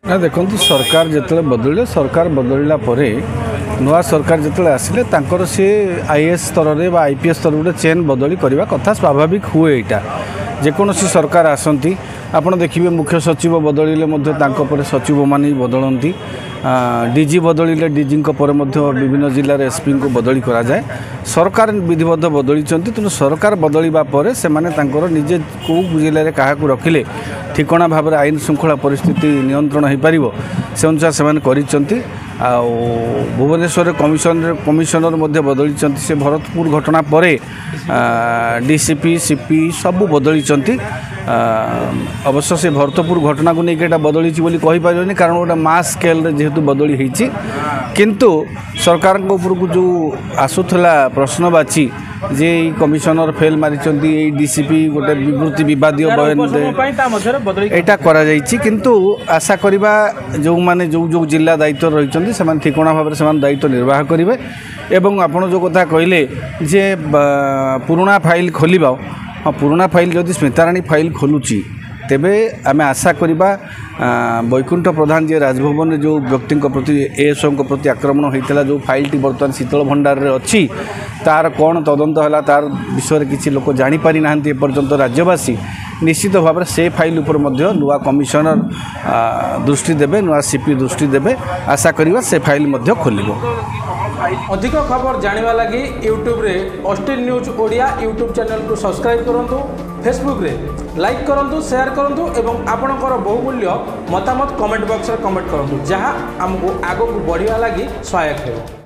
ना देखो सरकार जिते बदलिले सरकार बदलला नुआ सरकार जिते आसिले सी आईएएस स्तर में आईपीएस स्तर गोटे चेन बदली करने कथा स्वाभाविक हुए यहाँ जेकोसी सरकार आसती आपड़ देखिए मुख्य सचिव बदलिले सचिव मान बदलती डीजी बदलिले डीजी विभिन्न जिले में एसपी को बदली कराए सरकार विधिबद्ध बदली तेणु सरकार बदलवा से निजे कौ जिले में क्या रखिले ठिकणा भाव में आईन श्रृंखला परिस्थिति नियंत्रण हो पार से अनुसार से भुवनेश्वर कमिशनर बदली से भरतपुर घटना पर डीसीपी सीपी सबू बदली अवश्य से भरतपुर घटना को लेकिन बदली कहीपर कारण गोटे मास स्केल जेहेतु बदली होती किंतु सरकार उपरकू जो आसूला प्रश्नवाची जे कमिशनर फेल मारी डीसीपी गोटे विवृत्ति विवादीय बयान यहाँ किंतु आशा करवा जो माने जो जिला दायित्व रही से ठिकणा भाव में दायित्व निर्वाह करेंगे एवं आपड़ जो कथा कहले जे पुराना फाइल खोल पुराना फाइल जदि स्मिताराणी फाइल खोलुची तेबे आमे आशा करिबा वैकुंठ प्रधान जी राजभवन में जो व्यक्ति प्रति एएसओ प्रति आक्रमण होता जो फाइल बर्तमान शीतल भंडार रे अच्छी तार कौन तदंत है तार विषय किसी लोक जापारी ना एपर्यंत राज्यवासी निश्चित भाव में से फाइल उपर नुआ कमिशनर दृष्टि देवे नुआ सीपी दृष्टि देवे आशा करवा से फाइल खोल अधिक खबर जानिबा लगी यूट्यूब रे Austin news Odia YouTube channel को सब्सक्राइब करंतु फेसबुक रे लाइक करंतु शेयर करंतु एवं आपणकर बहुमूल्य मतामत कमेंट बॉक्स रे कमेंट करंतु जहां हमको आगो को बढ़िया लगी सहायक हो।